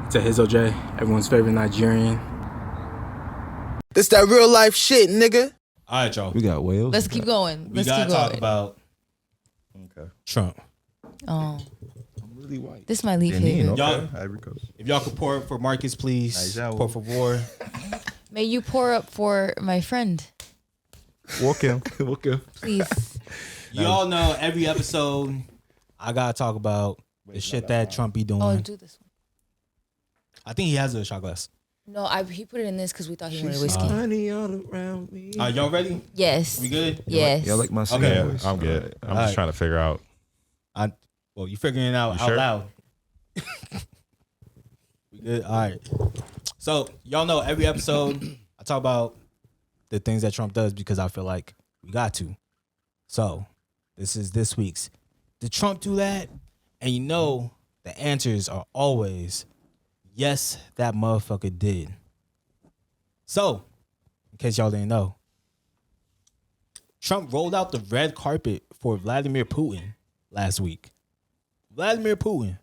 It's Ehizoje, everyone's favorite Nigerian. This that real life shit, nigga. All right, y'all. We got Wales. Let's keep going. We gotta talk about Trump. Oh, I'm really white. this is my least Benin, favorite. okay. Y'all- Ivory Coast. If y'all could pour up for Marcus, please. Pour for war. May you pour up for my friend, Walk him. Walk him. please. You all know every episode I gotta talk about the shit that Trump be doing. Oh, do this one. I think he has a shot glass. No, he put it in this because we thought he wanted whiskey. Honey all around me. Y'all ready? Yes. We good? Yes. Yeah, I like my Okay. singing Yeah, voice. I'm good. I'm Alright. just trying to figure out. Well, you figuring it out You out sure? loud. We good? All right. So y'all know every episode I talk about the things that Trump does because I feel like we got to. So this is this week's. Did Trump do that? And you know the answers are always yes, that motherfucker did. So, in case y'all didn't know, Trump rolled out the red carpet for Vladimir Putin last week. Vladimir Putin.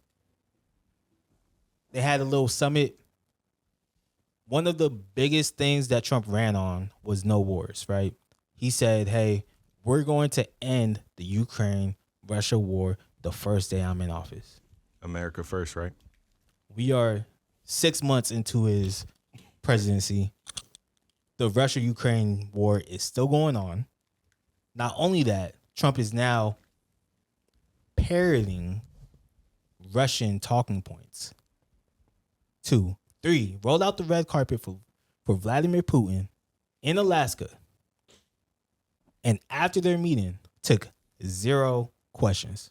They had a little summit. One of the biggest things that Trump ran on was no wars, right? He said, hey, we're going to end the Ukraine-Russia war the first day I'm in office. America first, right? We are 6 months into his presidency. The Russia-Ukraine war is still going on. Not only that, Trump is now parroting Russian talking points. 2, 3, rolled out the red carpet for Vladimir Putin in Alaska. And after their meeting, took 0 questions.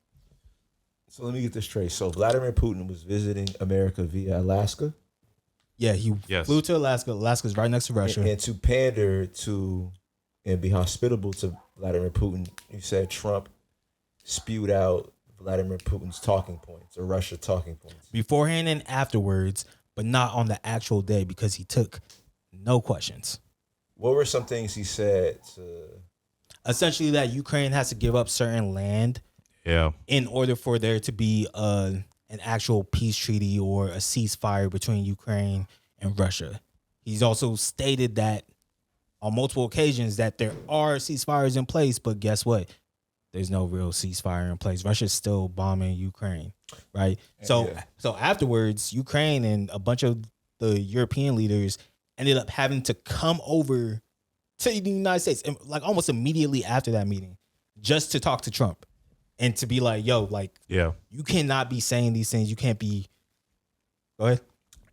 So let me get this straight. So Vladimir Putin was visiting America via Alaska. Yeah, he Yes. flew to Alaska. Alaska's right next to Russia. And to pander to and be hospitable to Vladimir Putin, you said Trump spewed out Vladimir Putin's talking points or Russia talking points. Beforehand and afterwards, but not on the actual day because he took no questions. What were some things he said to... Essentially that Ukraine has to give up certain land Yeah. in order for there to be an actual peace treaty or a ceasefire between Ukraine and Russia. He's also stated that on multiple occasions that there are ceasefires in place, but guess what? There's no real ceasefire in place. Russia's still bombing Ukraine, right? So afterwards, Ukraine and a bunch of the European leaders ended up having to come over to the United States, and like almost immediately after that meeting, just to talk to Trump and to be like, yo, like, Yeah. you cannot be saying these things. You can't be. Go ahead.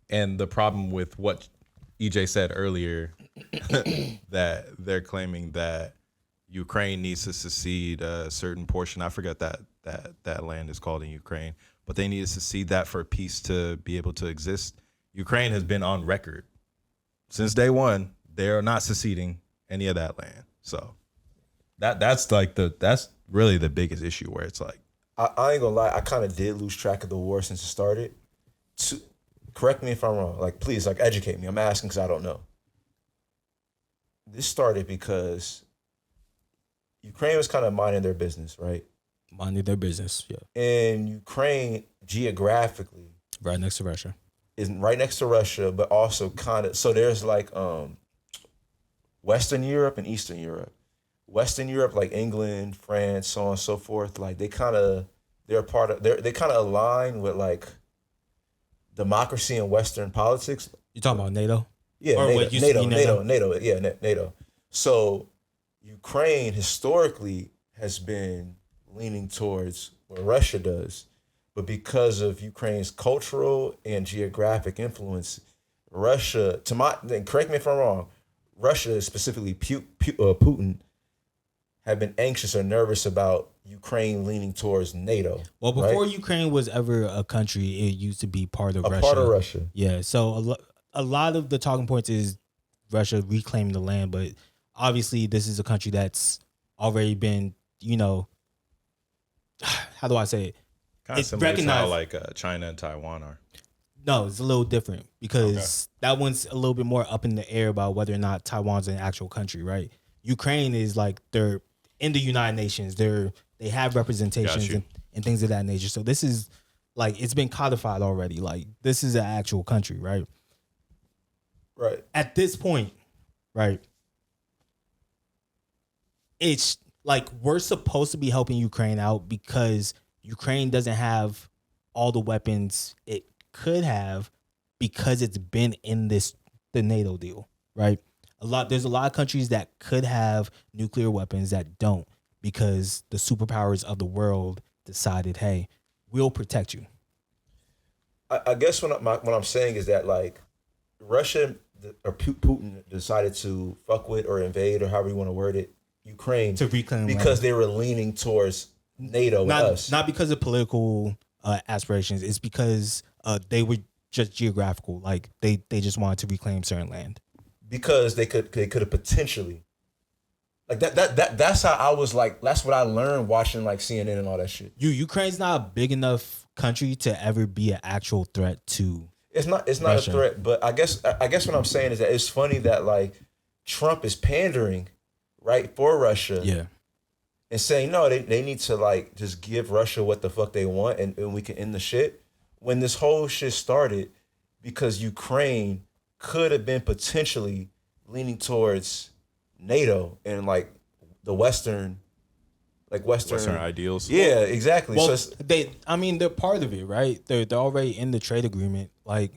And the problem with what EJ said earlier, that they're claiming that Ukraine needs to secede a certain portion. I forget that land is called in Ukraine, but they need to secede that for peace to be able to exist. Ukraine has been on record since day one. They are not seceding any of that land. So that's really the biggest issue where it's like, I ain't gonna lie, I kind of did lose track of the war since it started. Correct me if I'm wrong. Like, please, like, educate me. I'm asking because I don't know. This started because Ukraine was kind of minding their business, right? Minding their business, yeah. And Ukraine, geographically, Right next to Russia. is right next to Russia, but also kind of, so there's like Western Europe and Eastern Europe. Western Europe, like England, France, so on and so forth, like they kind of align with like democracy and Western politics. You talking about NATO? Yeah, Or what used to be NATO. Yeah, NATO. So Ukraine historically has been leaning towards what Russia does, but because of Ukraine's cultural and geographic influence, Russia, correct me if I'm wrong, Russia, specifically Putin, have been anxious or nervous about Ukraine leaning towards NATO. Well, before right? Ukraine was ever a country, it used to be part of Russia. Part of Russia. Yeah, so a lot of the talking points is Russia reclaiming the land, but obviously this is a country that's already been, how do I say it? kind of It's similar to how recognized. like China and Taiwan are. No, it's a little different because that one's a little bit more up in the air about whether or not Taiwan's an actual country, right? Ukraine is like they're in the United Nations. They have representations Got you. and things of that nature. So this is like it's been codified already. Like this is an actual country, right? Right. At this point, right? It's like we're supposed to be helping Ukraine out because Ukraine doesn't have all the weapons it could have because it's been in the NATO deal, right? There's a lot of countries that could have nuclear weapons that don't because the superpowers of the world decided, hey, we'll protect you. I guess what I'm saying is that like Russia or Putin decided to fuck with or invade or however you want to word it, Ukraine To reclaim because land. they were leaning towards NATO and us. Not because of political aspirations. It's because they were just geographical. Like they just wanted to reclaim certain land. Because they could have potentially like that's how I was like that's what I learned watching like CNN and all that shit. Ukraine's not a big enough country to ever be an actual threat to. It's not Russia. a threat, but I guess what I'm saying is that it's funny that like Trump is pandering right for Russia. Yeah. And saying no, they need to like just give Russia what the fuck they want and we can end the shit. When this whole shit started because Ukraine could have been potentially leaning towards NATO and like the Western ideals. Yeah, exactly. Well, So they're part of it, right? They're already in the trade agreement. Like,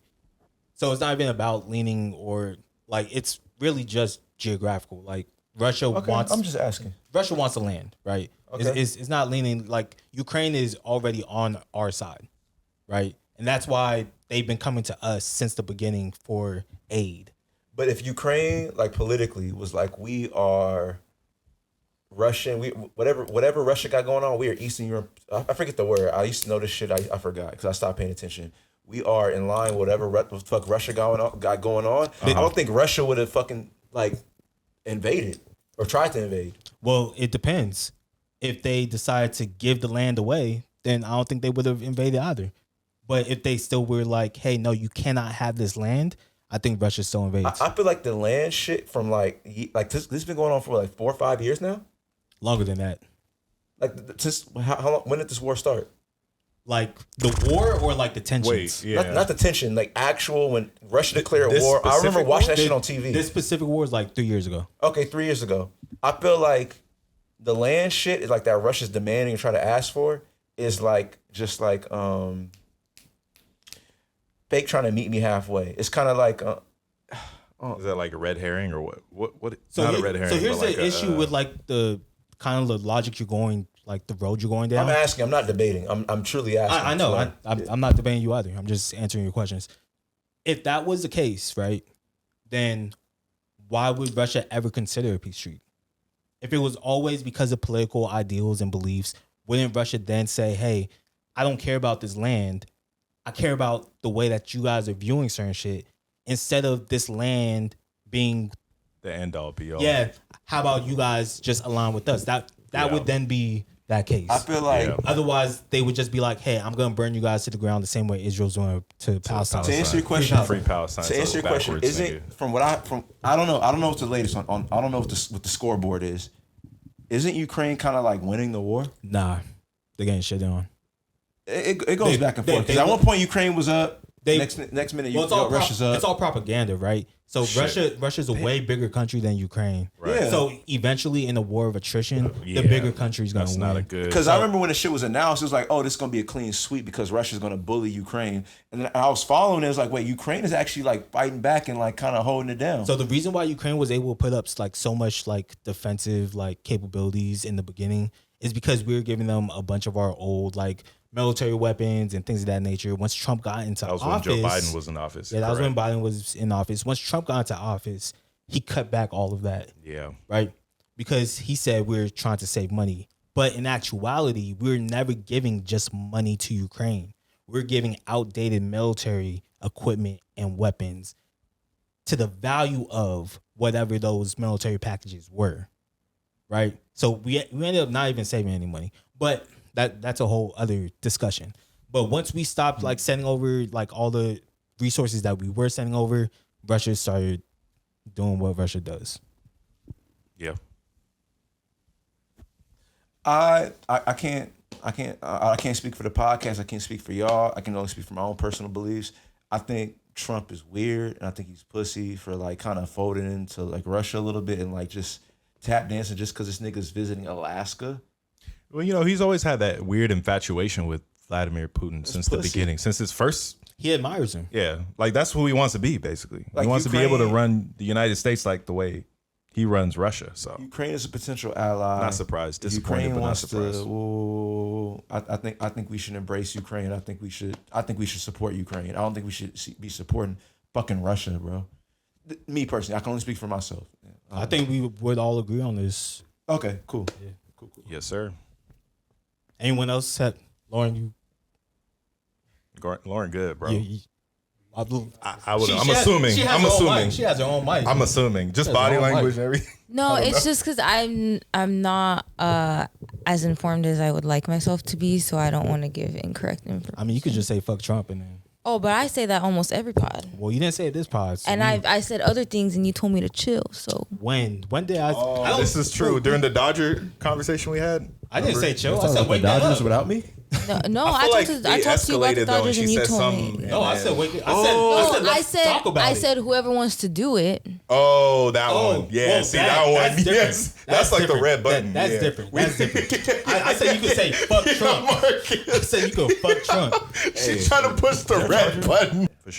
so it's not even about leaning or like it's really just geographical. Like Russia wants. I'm just asking. Russia wants the land, right? Okay. It's not leaning like Ukraine is already on our side, right? And that's why they've been coming to us since the beginning for aid. But if Ukraine, like politically, was like we are Russian, we whatever Russia got going on, we are Eastern Europe. I forget the word. I used to know this shit. I forgot because I stopped paying attention. We are in line whatever the fuck Russia got going on. I don't think Russia would have fucking like invaded or tried to invade. Well, it depends. If they decide to give the land away, then I don't think they would have invaded either. But if they still were like, hey, no, you cannot have this land, I think Russia still invades. I feel like the land shit from like this has been going on for like 4 or 5 years now. Longer than that. Like since how long? When did this war start? Like the war or like the tensions? Wait, yeah. Not the tension. Like actual when Russia declared This war. I remember specific watching war? that shit on TV. This specific war is like 3 years ago. Okay, 3 years ago. I feel like the land shit is like that Russia's demanding and trying to ask for is like just like fake trying to meet me halfway. It's kind of like Is that like a red herring or what? What? So Not a red herring. So here's but like the issue with like the kind of the logic you're going, like the road you're going down. I'm asking. I'm not debating. I'm truly asking. I know. So, I'm not debating you either. I'm just answering your questions. If that was the case, right, then why would Russia ever consider a peace treaty? If it was always because of political ideals and beliefs, wouldn't Russia then say, hey, I don't care about this land. I care about the way that you guys are viewing certain shit instead of this land being, the end all be all. yeah, how about you guys just align with us? That would then be that case. I feel like Yeah. Otherwise, they would just be like, hey, I'm going to burn you guys to the ground the same way Israel's doing to Palestine. to answer your question. Free Palestine. To answer your question, backwards, isn't nigga. I don't know what the latest on I don't know what the scoreboard is. Isn't Ukraine kind of like winning the war? Nah, they're getting shit on. It goes back and forth. they- Because at one point Ukraine was up. They- next minute Well, Russia's up. it's all propaganda, right? So Russia's a way bigger country than Ukraine. Right. Yeah. So eventually, in a war of attrition, Yeah, the bigger country's going That's to not win. a good. Because I remember when the shit was announced, it was like, oh, this is gonna be a clean sweep because Russia's gonna bully Ukraine. And then I was following it, was like, wait, Ukraine is actually like fighting back and like kind of holding it down. So the reason why Ukraine was able to put up like so much like defensive like capabilities in the beginning is because we were giving them a bunch of our old like military weapons and things of that nature. Once Trump got into that was office, when Joe Biden was in office. yeah, that was correct. when Biden was in office. Once Trump got into office, he cut back all of that. Yeah. Right? Because he said we're trying to save money. But in actuality, we're never giving just money to Ukraine. We're giving outdated military equipment and weapons to the value of whatever those military packages were. Right? So we ended up not even saving any money. But that's a whole other discussion. But once we stopped like sending over like all the resources that we were sending over, Russia started doing what Russia does. Yeah. I can't I can't speak for the podcast. I can't speak for y'all. I can only speak for my own personal beliefs. I think Trump is weird, and I think he's pussy for like kind of folding into like Russia a little bit and like just tap dancing just because this nigga's visiting Alaska. Well, he's always had that weird infatuation with Vladimir Putin since the beginning, since his first. He admires him. Yeah, like that's who he wants to be, basically. Like he wants to be able to Ukraine- run the United States like the way he runs Russia. So Ukraine is a potential ally. not surprised, disappointed, Ukraine but not wants surprised. I think we should embrace Ukraine. I think we should support Ukraine. I don't think we should be supporting fucking Russia, bro. Me personally, I can only speak for myself. I think we would all agree on this. Okay, cool. Yeah. Cool. Yes, sir. Anyone else? Lauren, you. Loren, good, bro. I'm assuming. I'm assuming. She has her own mic. I'm assuming. Just That's body all right. language and everything. No, it's just because I'm not as informed as I would like myself to be, so I don't want to give incorrect information. I mean, you could just say fuck Trump and then. Oh, but I say that almost every pod, Well, you didn't say it this pod. So and I said other things, and you told me to chill. So when did I? Oh, this is true. During the Dodger conversation we had, I didn't say chill. I Talking said about wake the that Dodgers up. without me? no, I I feel like talked they to you about escalated the though, and Dodgers, she and you said told something. me. No, I said wake. I said talk about I it. said whoever wants to do it. Oh, that Oh, one. Yeah, well, see that one. that's different. Yes, that's like the different. red button. That's yeah. different. That's different. I said you could say fuck Trump. I said you could fuck Trump. She's trying to push the red button.